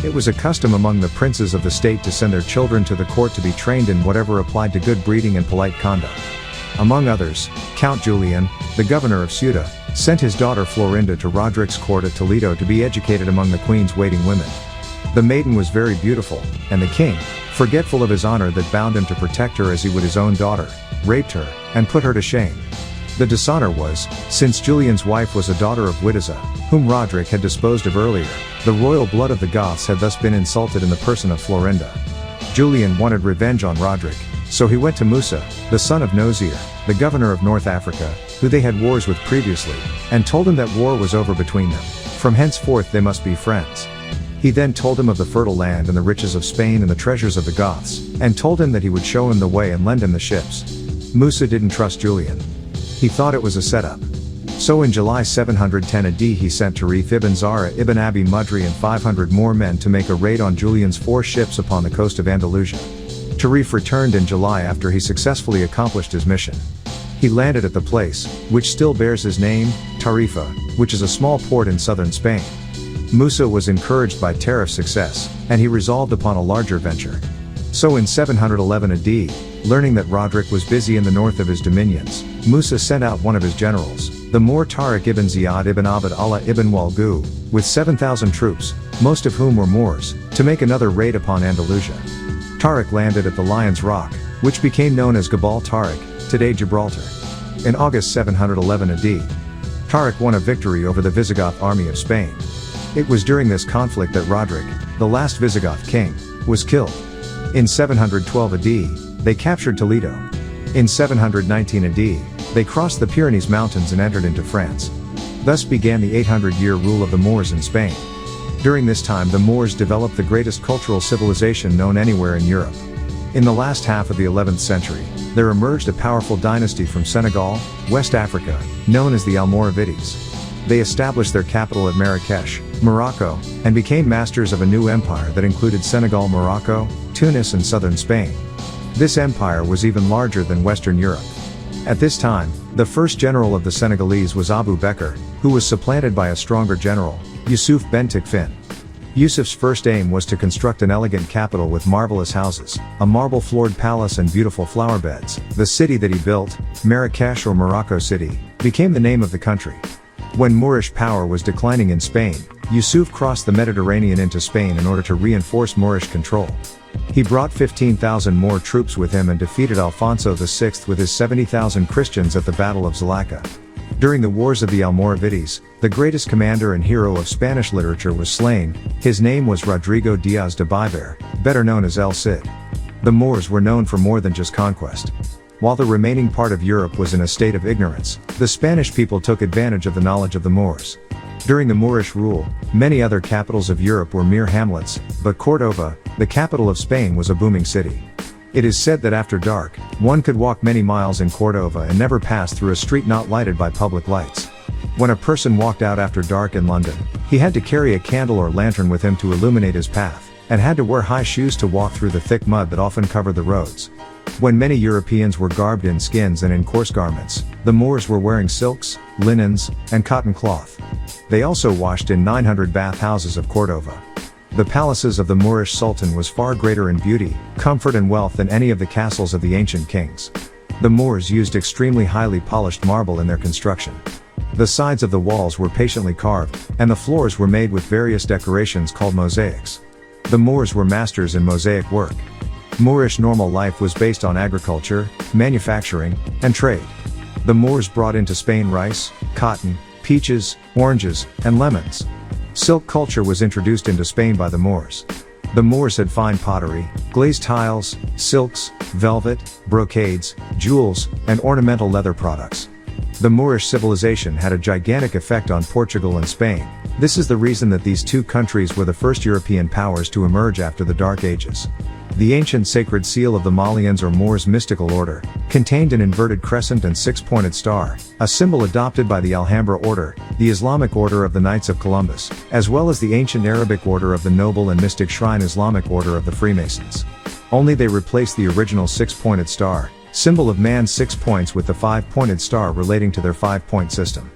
It was a custom among the princes of the state to send their children to the court to be trained in whatever applied to good breeding and polite conduct. Among others, Count Julian, the governor of Ceuta, sent his daughter Florinda to Roderick's court at Toledo to be educated among the queen's waiting women. The maiden was very beautiful, and the king, forgetful of his honor that bound him to protect her as he would his own daughter, raped her, and put her to shame. The dishonor was, since Julian's wife was a daughter of Witiza, whom Roderick had disposed of earlier, the royal blood of the Goths had thus been insulted in the person of Florinda. Julian wanted revenge on Roderick, so he went to Musa, the son of Nozir, the governor of North Africa, who they had wars with previously, and told him that war was over between them. From henceforth they must be friends. He then told him of the fertile land and the riches of Spain and the treasures of the Goths, and told him that he would show him the way and lend him the ships. Musa didn't trust Julian. He thought it was a setup. So in July 710 AD he sent Tarif ibn Zara ibn Abi Mudri and 500 more men to make a raid on Julian's 4 ships upon the coast of Andalusia. Tarif returned in July after he successfully accomplished his mission. He landed at the place, which still bears his name, Tarifa, which is a small port in southern Spain. Musa was encouraged by Tarif's success, and he resolved upon a larger venture. So in 711 AD, learning that Roderick was busy in the north of his dominions, Musa sent out one of his generals, the Moor Tariq ibn Ziyad ibn Abd Allah ibn Walgu, with 7,000 troops, most of whom were Moors, to make another raid upon Andalusia. Tariq landed at the Lion's Rock, which became known as Gabal Tariq, today Gibraltar. In August 711 AD, Tariq won a victory over the Visigoth army of Spain. It was during this conflict that Roderick, the last Visigoth king, was killed. In 712 AD, they captured Toledo. In 719 AD, they crossed the Pyrenees Mountains and entered into France. Thus began the 800-year rule of the Moors in Spain. During this time the Moors developed the greatest cultural civilization known anywhere in Europe. In the last half of the 11th century, there emerged a powerful dynasty from Senegal, West Africa, known as the Almoravides. They established their capital at Marrakesh, Morocco, and became masters of a new empire that included Senegal, Morocco, Tunis and southern Spain. This empire was even larger than Western Europe. At this time, the first general of the Senegalese was Abu Bakr, who was supplanted by a stronger general, Yusuf ben Tikfin. Yusuf's first aim was to construct an elegant capital with marvelous houses, a marble-floored palace and beautiful flower beds. The city that he built, Marrakesh or Morocco City, became the name of the country. When Moorish power was declining in Spain, Yusuf crossed the Mediterranean into Spain in order to reinforce Moorish control. He brought 15,000 more troops with him and defeated Alfonso VI with his 70,000 Christians at the Battle of Zalaca. During the Wars of the Almoravides, the greatest commander and hero of Spanish literature was slain. His name was Rodrigo Diaz de Bivar, better known as El Cid. The Moors were known for more than just conquest. While the remaining part of Europe was in a state of ignorance, the Spanish people took advantage of the knowledge of the Moors. During the Moorish rule, many other capitals of Europe were mere hamlets, but Cordova, the capital of Spain, was a booming city. It is said that after dark, one could walk many miles in Cordova and never pass through a street not lighted by public lights. When a person walked out after dark in London, he had to carry a candle or lantern with him to illuminate his path, and had to wear high shoes to walk through the thick mud that often covered the roads. When many Europeans were garbed in skins and in coarse garments, the Moors were wearing silks, linens, and cotton cloth. They also washed in 900 bath houses of Cordova. The palaces of the Moorish Sultan was far greater in beauty, comfort and wealth than any of the castles of the ancient kings. The Moors used extremely highly polished marble in their construction. The sides of the walls were patiently carved, and the floors were made with various decorations called mosaics. The Moors were masters in mosaic work. Moorish normal life was based on agriculture, manufacturing, and trade. The Moors brought into Spain rice, cotton, peaches, oranges, and lemons. Silk culture was introduced into Spain by the Moors. The Moors had fine pottery, glazed tiles, silks, velvet, brocades, jewels, and ornamental leather products. The Moorish civilization had a gigantic effect on Portugal and Spain. This is the reason that these two countries were the first European powers to emerge after the Dark Ages. The ancient sacred seal of the Malians or Moors mystical order, contained an inverted crescent and six-pointed star, a symbol adopted by the Alhambra order, the Islamic order of the Knights of Columbus, as well as the ancient Arabic order of the Noble and Mystic Shrine Islamic order of the Freemasons. Only they replaced the original six-pointed star, symbol of man's 6 points, with the five-pointed star relating to their five-point system.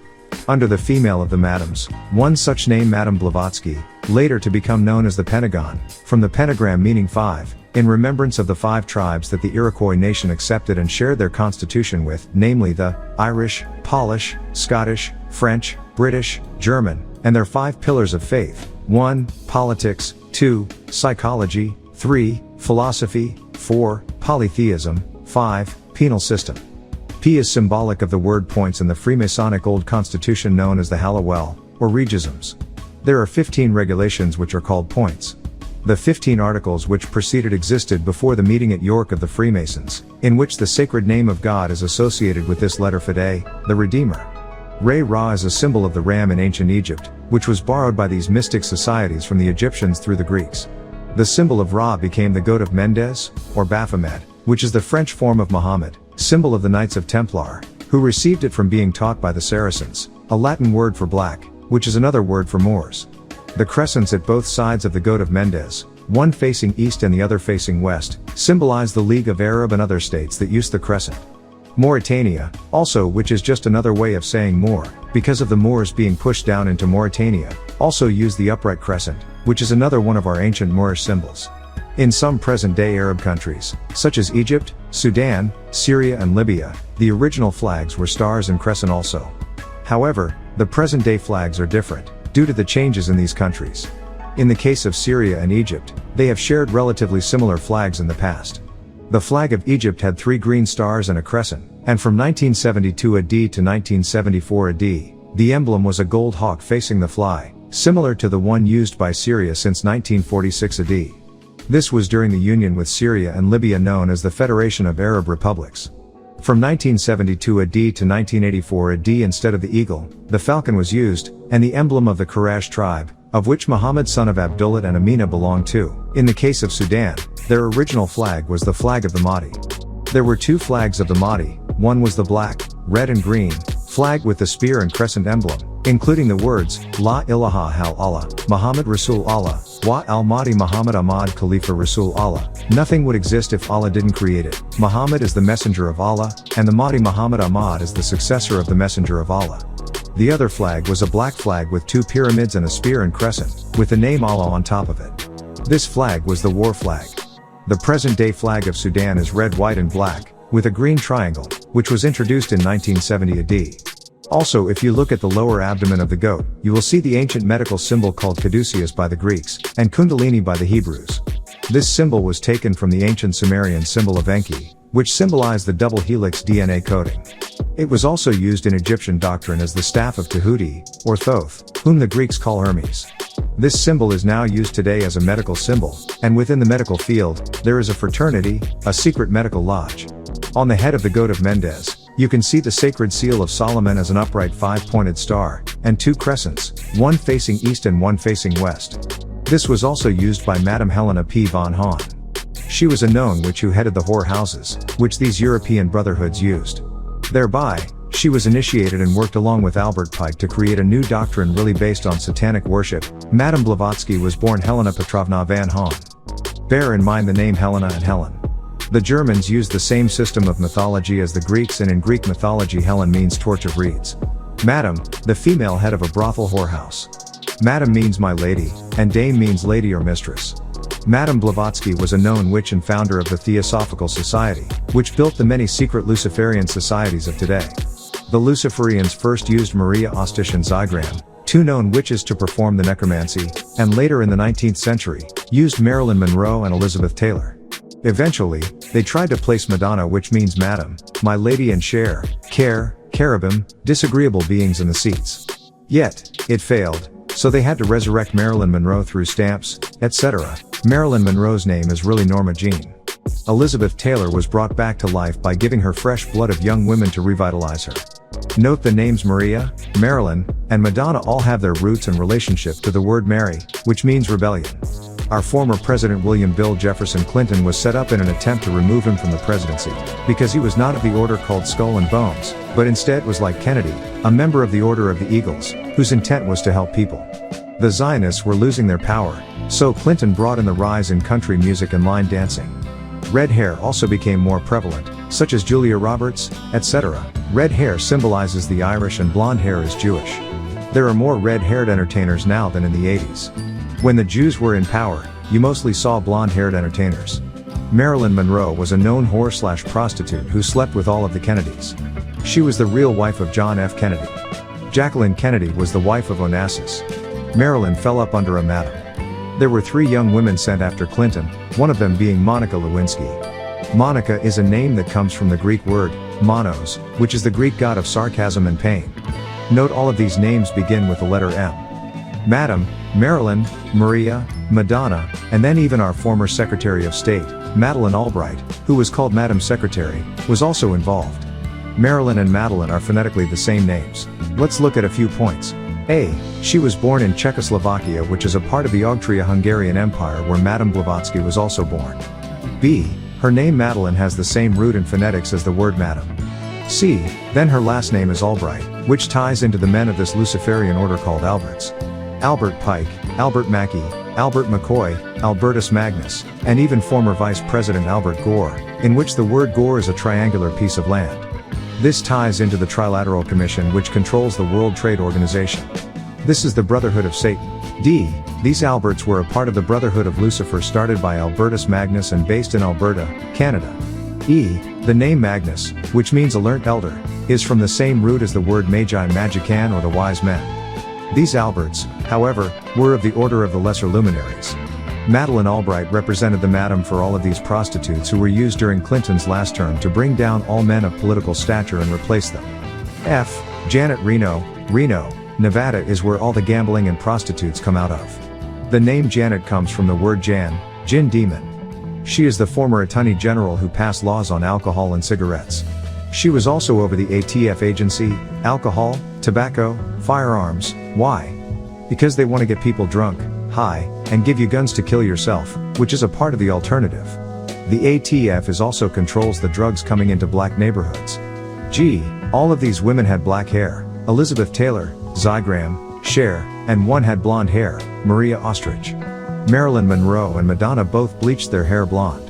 under the female of the Madams, one such name Madame Blavatsky, later to become known as the Pentagon, from the pentagram meaning 5, in remembrance of the 5 tribes that the Iroquois nation accepted and shared their constitution with, namely the Irish, Polish, Scottish, French, British, German, and their 5 pillars of faith: 1. Politics, 2. Psychology, 3. Philosophy, 4. Polytheism, 5. Penal system. P is symbolic of the word points in the Freemasonic Old Constitution known as the Halliwell, or Regisms. There are 15 regulations which are called points. The 15 articles which preceded existed before the meeting at York of the Freemasons, in which the sacred name of God is associated with this letter Fide, the Redeemer. Ra is a symbol of the ram in ancient Egypt, which was borrowed by these mystic societies from the Egyptians through the Greeks. The symbol of Ra became the goat of Mendes, or Baphomet, which is the French form of Muhammad, symbol of the Knights of Templar, who received it from being taught by the Saracens, a Latin word for black, which is another word for Moors. The crescents at both sides of the goat of Mendes, one facing east and the other facing west, symbolize the League of Arab and other states that use the crescent. Mauritania, also, which is just another way of saying Moor, because of the Moors being pushed down into Mauritania, also use the upright crescent, which is another one of our ancient Moorish symbols. In some present-day Arab countries, such as Egypt, Sudan, Syria and Libya, the original flags were stars and crescent also. However, the present-day flags are different, due to the changes in these countries. In the case of Syria and Egypt, they have shared relatively similar flags in the past. The flag of Egypt had 3 green stars and a crescent, and from 1972 AD to 1974 AD, the emblem was a gold hawk facing the fly, similar to the one used by Syria since 1946 AD. This was during the union with Syria and Libya known as the Federation of Arab Republics. From 1972 AD to 1984 AD, instead of the eagle, the falcon was used, and the emblem of the Quraysh tribe, of which Muhammad son of Abdullah and Amina belonged to. In the case of Sudan, their original flag was the flag of the Mahdi. There were 2 flags of the Mahdi, one was the black, red and green, flag with the spear and crescent emblem, including the words, La ilaha Allah, Muhammad Rasul Allah, Wa al-Mahdi Muhammad Ahmad Khalifa Rasul Allah. Nothing would exist if Allah didn't create it. Muhammad is the messenger of Allah, and the Mahdi Muhammad Ahmad is the successor of the messenger of Allah. The other flag was a black flag with 2 pyramids and a spear and crescent, with the name Allah on top of it. This flag was the war flag. The present-day flag of Sudan is red, white and black, with a green triangle, which was introduced in 1970 AD. Also, if you look at the lower abdomen of the goat, you will see the ancient medical symbol called caduceus by the Greeks, and kundalini by the Hebrews. This symbol was taken from the ancient Sumerian symbol of Enki, which symbolized the double helix DNA coding. It was also used in Egyptian doctrine as the staff of Tahuti, or Thoth, whom the Greeks call Hermes. This symbol is now used today as a medical symbol, and within the medical field, there is a fraternity, a secret medical lodge. On the head of the goat of Mendes, you can see the sacred seal of Solomon as an upright 5-pointed star, and 2 crescents, one facing east and one facing west. This was also used by Madame Helena P. von Hahn. She was a known witch who headed the whore houses, which these European brotherhoods used. Thereby, she was initiated and worked along with Albert Pike to create a new doctrine really based on satanic worship. Madame Blavatsky was born Helena Petrovna van Hahn. Bear in mind the name Helena and Helen. The Germans used the same system of mythology as the Greeks, and in Greek mythology Helen means torch of reeds. Madam, the female head of a brothel whorehouse. Madam means my lady, and dame means lady or mistress. Madame Blavatsky was a known witch and founder of the Theosophical Society, which built the many secret Luciferian societies of today. The Luciferians first used Maria Ostish and Zygram, 2 known witches, to perform the necromancy, and later in the 19th century, used Marilyn Monroe and Elizabeth Taylor. Eventually, they tried to place Madonna, which means madam, my lady, and share, cherubim, disagreeable beings in the seats. Yet, it failed, so they had to resurrect Marilyn Monroe through stamps, etc. Marilyn Monroe's name is really Norma Jean. Elizabeth Taylor was brought back to life by giving her fresh blood of young women to revitalize her. Note the names Maria, Marilyn, and Madonna all have their roots and relationship to the word Mary, which means rebellion. Our former President William Bill Jefferson Clinton was set up in an attempt to remove him from the presidency, because he was not of the order called Skull and Bones, but instead was like Kennedy, a member of the Order of the Eagles, whose intent was to help people. The Zionists were losing their power, so Clinton brought in the rise in country music and line dancing. Red hair also became more prevalent, such as Julia Roberts, etc. Red hair symbolizes the Irish and blonde hair is Jewish. There are more red-haired entertainers now than in the 80s. When the Jews were in power, you mostly saw blonde-haired entertainers. Marilyn Monroe was a known whore/prostitute who slept with all of the Kennedys. She was the real wife of John F. Kennedy. Jacqueline Kennedy was the wife of Onassis. Marilyn fell up under a madam. There were 3 young women sent after Clinton, one of them being Monica Lewinsky. Monica is a name that comes from the Greek word, monos, which is the Greek god of sarcasm and pain. Note all of these names begin with the letter M. Madam, Marilyn, Maria, Madonna, and then even our former Secretary of State, Madeleine Albright, who was called Madam Secretary, was also involved. Marilyn and Madeleine are phonetically the same names. Let's look at a few points. A. She was born in Czechoslovakia, which is a part of the Austria-Hungarian Empire where Madame Blavatsky was also born. B. Her name Madeleine has the same root in phonetics as the word madam. C. Then her last name is Albright, which ties into the men of this Luciferian order called Alberts. Albert Pike, Albert Mackey, Albert McCoy, Albertus Magnus, and even former Vice President Albert Gore, in which the word Gore is a triangular piece of land. This ties into the Trilateral Commission, which controls the World Trade Organization. This is the Brotherhood of Satan. D. These Alberts were a part of the Brotherhood of Lucifer started by Albertus Magnus and based in Alberta, Canada. E. The name Magnus, which means alert elder, is from the same root as the word magi magican or the wise men. These Alberts, however, were of the order of the lesser luminaries. Madeleine Albright represented the madam for all of these prostitutes who were used during Clinton's last term to bring down all men of political stature and replace them. F. Janet Reno, Nevada is where all the gambling and prostitutes come out of. The name Janet comes from the word Jan, Jinn demon. She is the former Attorney General who passed laws on alcohol and cigarettes. She was also over the ATF agency, alcohol, tobacco, firearms. Why? Because they want to get people drunk, high, and give you guns to kill yourself, which is a part of the alternative. The ATF is also controls the drugs coming into black neighborhoods. G. All of these women had black hair. Elizabeth Taylor, Zygram, Cher, and one had blonde hair, Maria Ostrich. Marilyn Monroe and Madonna both bleached their hair blonde.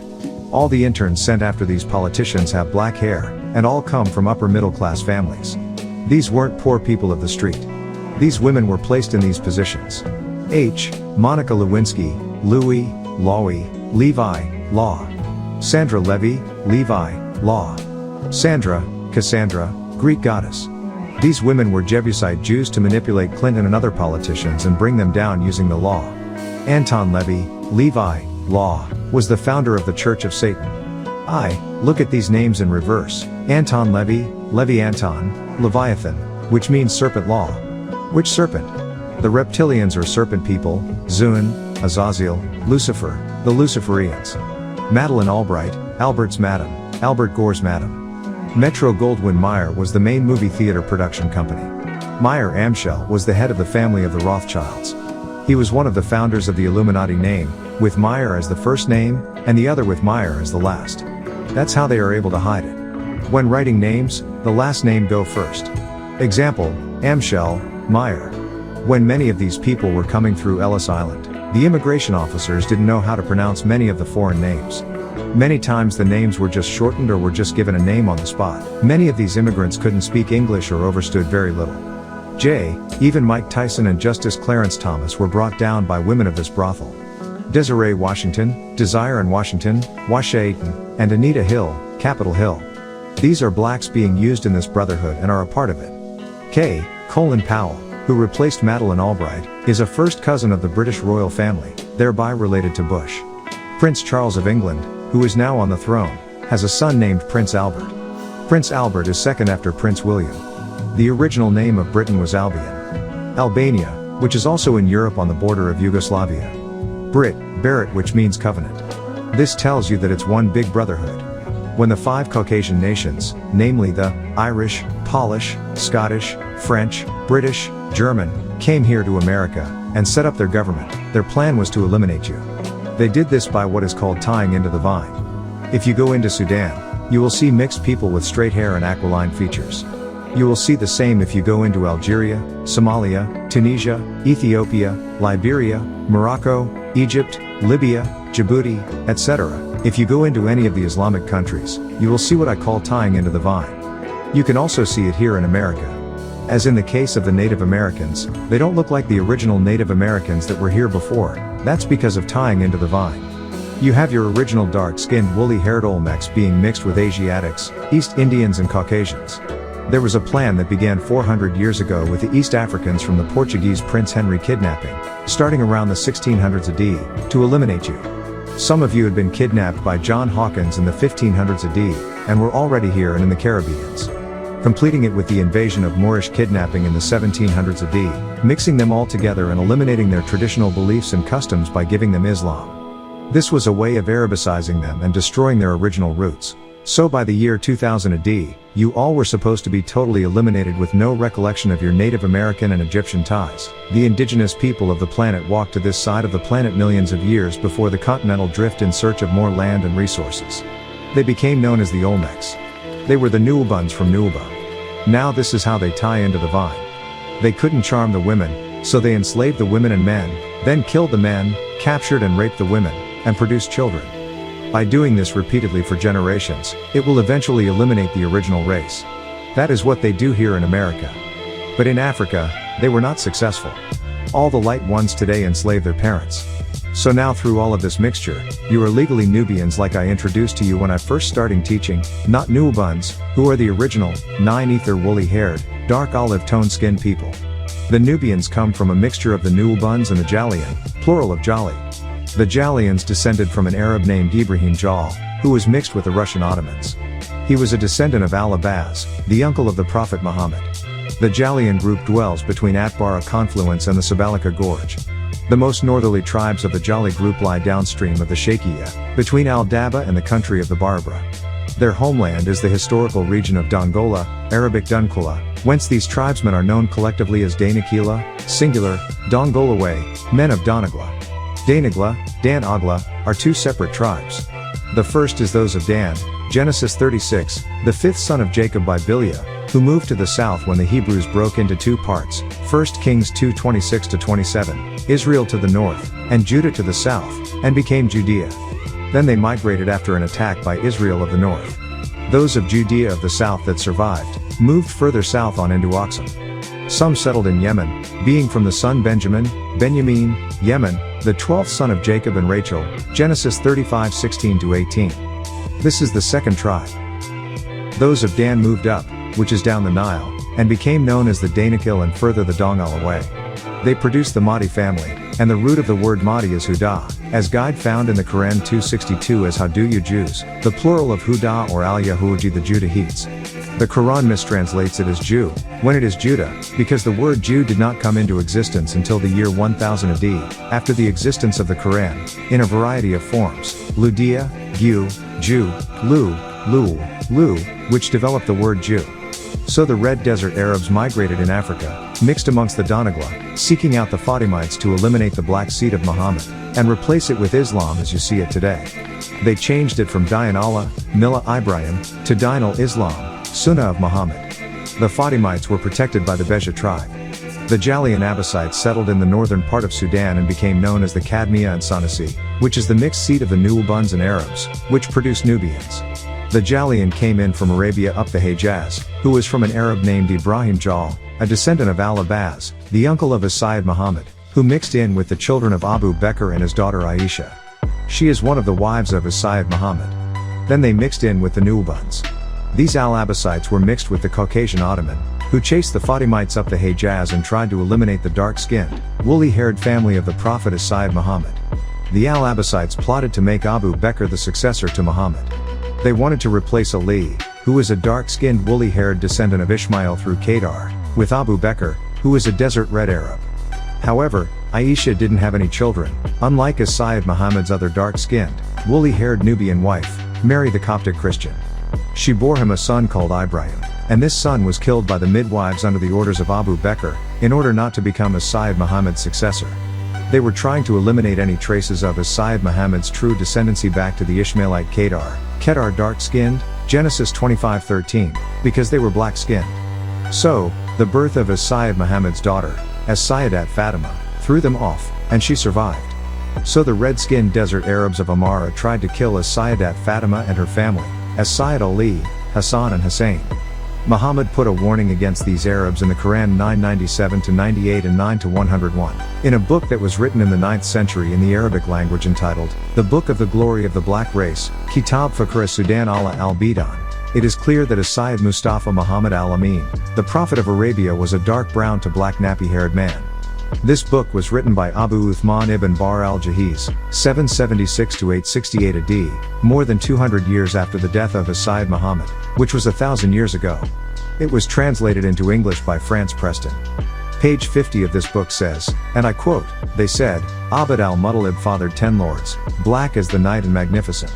All the interns sent after these politicians have black hair, and all come from upper middle class families. These weren't poor people of the street. These women were placed in these positions. H. Monica Lewinsky, Louis, Lowy, Levi, Law. Sandra Levy, Levi, Law. Sandra, Cassandra, Greek goddess. These women were Jebusite Jews to manipulate Clinton and other politicians and bring them down using the law. Anton Levy, Levi, Law, was the founder of the Church of Satan. I. Look at these names in reverse. Anton Levy, Levi Anton, Leviathan, which means serpent law. Which serpent? The reptilians or serpent people, Zun, Azazel, Lucifer, the Luciferians. Madeleine Albright, Albert's madam, Albert Gore's madam. Metro-Goldwyn-Mayer was the main movie theater production company. Mayer Amschel was the head of the family of the Rothschilds. He was one of the founders of the Illuminati name, with Mayer as the first name, and the other with Mayer as the last. That's how they are able to hide it. When writing names, the last name go first. Example, Amschel, Mayer. When many of these people were coming through Ellis Island, the immigration officers didn't know how to pronounce many of the foreign names. Many times the names were just shortened or were just given a name on the spot. Many of these immigrants couldn't speak English or understood very little. J. Even Mike Tyson and Justice Clarence Thomas were brought down by women of this brothel. Desiree Washington, Desire and Washington, Washington, and Anita Hill, Capitol Hill. These are blacks being used in this brotherhood and are a part of it. K. Colin Powell, who replaced Madeleine Albright, is a first cousin of the British royal family, thereby related to Bush. Prince Charles of England, who is now on the throne, has a son named Prince Albert. Prince Albert is second after Prince William. The original name of Britain was Albion. Albania, which is also in Europe on the border of Yugoslavia. Barrett, which means covenant. This tells you that it's one big brotherhood. When the 5 Caucasian nations, namely the Irish, Polish, Scottish, French, British, German, came here to America and set up their government, their plan was to eliminate you. They did this by what is called tying into the vine. If you go into Sudan, you will see mixed people with straight hair and aquiline features. You will see the same if you go into Algeria, Somalia, Tunisia, Ethiopia, Liberia, Morocco, Egypt, Libya, Djibouti, etc. If you go into any of the Islamic countries, you will see what I call tying into the vine. You can also see it here in America. As in the case of the Native Americans, they don't look like the original Native Americans that were here before. That's because of tying into the vine. You have your original dark-skinned woolly-haired Olmecs being mixed with Asiatics, East Indians and Caucasians. There was a plan that began 400 years ago with the East Africans from the Portuguese Prince Henry kidnapping, starting around the 1600s AD, to eliminate you. Some of you had been kidnapped by John Hawkins in the 1500s AD, and were already here and in the Caribbeans. Completing it with the invasion of Moorish kidnapping in the 1700s AD, mixing them all together and eliminating their traditional beliefs and customs by giving them Islam. This was a way of Arabicizing them and destroying their original roots. So by the year 2000 AD, you all were supposed to be totally eliminated with no recollection of your Native American and Egyptian ties. The indigenous people of the planet walked to this side of the planet millions of years before the continental drift in search of more land and resources. They became known as the Olmecs. They were the Nuubuns from Nuuba. Now this is how they tie into the vine. They couldn't charm the women, so they enslaved the women and men, then killed the men, captured and raped the women, and produced children. By doing this repeatedly for generations, it will eventually eliminate the original race. That is what they do here in America. But in Africa, they were not successful. All the light ones today enslave their parents. So now through all of this mixture, you are legally Nubians like I introduced to you when I first started teaching, not Nuubuns, who are the original, 9-ether woolly-haired, dark olive-toned skinned people. The Nubians come from a mixture of the Nuubuns and the Jalian, plural of Jali. The Jalians descended from an Arab named Ibrahim Jal, who was mixed with the Russian Ottomans. He was a descendant of Al-Abbas, the uncle of the Prophet Muhammad. The Jalian group dwells between Atbara confluence and the Sabalika Gorge. The most northerly tribes of the Jali group lie downstream of the Sheikhiya, between Al-Daba and the country of the Barbara. Their homeland is the historical region of Dongola, Arabic Dunkula, whence these tribesmen are known collectively as Danakila, singular, Dongolaway, men of Donagla. Danagla, Dan Agla, are two separate tribes. The first is those of Dan, Genesis 36, the fifth son of Jacob by Bilhah, who moved to the south when the Hebrews broke into two parts, 1 Kings 2:26-27, Israel to the north, and Judah to the south, and became Judea. Then they migrated after an attack by Israel of the north. Those of Judea of the south that survived, moved further south on into Oxum. Some settled in Yemen, being from the son Benjamin, Yemen, the 12th son of Jacob and Rachel, Genesis 35:16-18. This is the second tribe. Those of Dan moved up, which is down the Nile, and became known as the Danakil and further the Dongalaway. They produced the Mahdi family, and the root of the word Mahdi is Huda, as guide found in the Quran 262 as how do you Jews, the plural of Huda or Al-Yahuji the Judahites. The Quran mistranslates it as Jew, when it is Judah, because the word Jew did not come into existence until the year 1000 AD, after the existence of the Quran, in a variety of forms, Ludia, Gu, Jew, Lu, which developed the word Jew. So the Red Desert Arabs migrated in Africa, mixed amongst the Donagla, seeking out the Fatimites to eliminate the black seed of Muhammad, and replace it with Islam as you see it today. They changed it from Dian Allah, Millah Ibrahim, to Din al-Islam, Sunnah of Muhammad. The Fatimites were protected by the Beja tribe. The Jali and Abbasites settled in the northern part of Sudan and became known as the Kadmiya and Sanasi, which is the mixed seed of the Nuubuns and Arabs, which produced Nubians. The Jalian came in from Arabia up the Hejaz, who was from an Arab named Ibrahim Jal, a descendant of Al-Abbas, the uncle of his Sayyid Muhammad, who mixed in with the children of Abu Bakr and his daughter Aisha. She is one of the wives of his Sayyid Muhammad. Then they mixed in with the Nuubuns. These Al-Abbasites were mixed with the Caucasian Ottoman, who chased the Fatimites up the Hejaz and tried to eliminate the dark-skinned, woolly-haired family of the Prophet as Sayyid Muhammad. The Al-Abbasites plotted to make Abu Bakr the successor to Muhammad. They wanted to replace Ali, who is a dark-skinned woolly-haired descendant of Ishmael through Kedar, with Abu Bakr, who is a desert red Arab. However, Aisha didn't have any children, unlike as Sayyid Muhammad's other dark-skinned, woolly-haired Nubian wife, Mary the Coptic Christian. She bore him a son called Ibrahim, and this son was killed by the midwives under the orders of Abu Bakr, in order not to become as Sayyid Muhammad's successor. They were trying to eliminate any traces of as Sayyid Muhammad's true descendancy back to the Ishmaelite Kedar dark-skinned, Genesis 25:13, because they were black-skinned. So, the birth of as Sayyid Muhammad's daughter, as Sayyidat Fatima, threw them off, and she survived. So the red-skinned desert Arabs of Amara tried to kill as Sayyidat Fatima and her family, as Sayyid Ali, Hassan and Hussein. Muhammad put a warning against these Arabs in the Quran 997-98 and 9-101, in a book that was written in the 9th century in the Arabic language entitled, The Book of the Glory of the Black Race, Kitab Fakhr Sudan ala al-Bidan. It is clear that as Sayyid Mustafa Muhammad al-Amin, the Prophet of Arabia was a dark brown to black nappy-haired man. This book was written by Abu Uthman ibn Bar al-Jahiz, 776-868 AD, more than 200 years after the death of his Sayyid Muhammad, which was 1,000 years ago. It was translated into English by France Preston. Page 50 of this book says, and I quote, "They said, Abd al-Muttalib fathered 10 lords, black as the night and magnificent.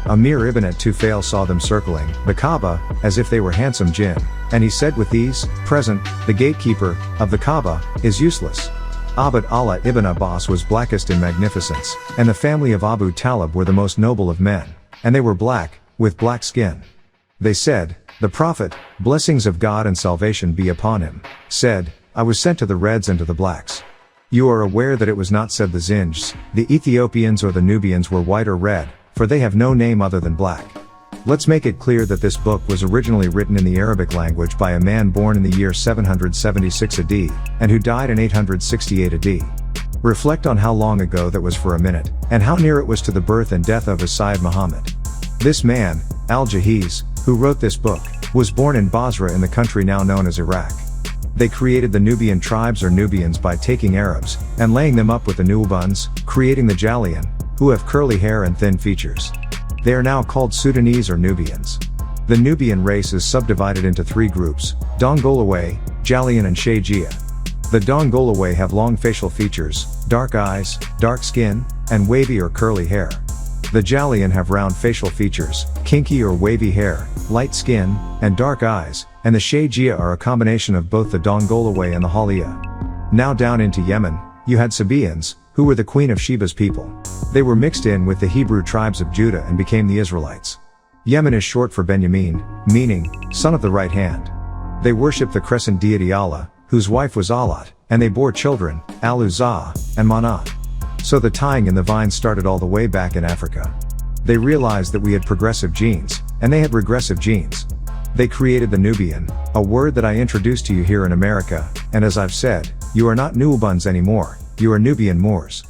Amir ibn at-Tufail saw them circling the Kaaba, as if they were handsome jinn, and he said with these, present, the gatekeeper of the Kaaba is useless. Abd Allah ibn Abbas was blackest in magnificence, and the family of Abu Talib were the most noble of men, and they were black, with black skin. They said, the Prophet, blessings of God and salvation be upon him, said, I was sent to the reds and to the blacks. You are aware that it was not said the Zinjs, the Ethiopians or the Nubians were white or red, for they have no name other than black. Let's make it clear that this book was originally written in the Arabic language by a man born in the year 776 AD, and who died in 868 AD. Reflect on how long ago that was for a minute, and how near it was to the birth and death of his Sayyid Muhammad. This man, Al-Jahiz, who wrote this book, was born in Basra in the country now known as Iraq. They created the Nubian tribes or Nubians by taking Arabs, and laying them up with the Nubians, creating the Jalian, who have curly hair and thin features. They are now called Sudanese or Nubians. The Nubian race is subdivided into 3 groups, Dongolaway, Jalian and Shaygia. The Dongolaway have long facial features, dark eyes, dark skin, and wavy or curly hair. The Jalian have round facial features, kinky or wavy hair, light skin, and dark eyes, and the Shaygia are a combination of both the Dongolaway and the Haliya. Now down into Yemen, you had Sabaeans, who were the Queen of Sheba's people. They were mixed in with the Hebrew tribes of Judah and became the Israelites. Yemen is short for Benjamin, meaning, son of the right hand. They worshipped the crescent deity Allah, whose wife was Alat, and they bore children, Al-Uzza, and Manat. So the tying in the vine started all the way back in Africa. They realized that we had progressive genes, and they had regressive genes. They created the Nubian, a word that I introduced to you here in America, and as I've said, you are not Nubians anymore, you are Nubian Moors.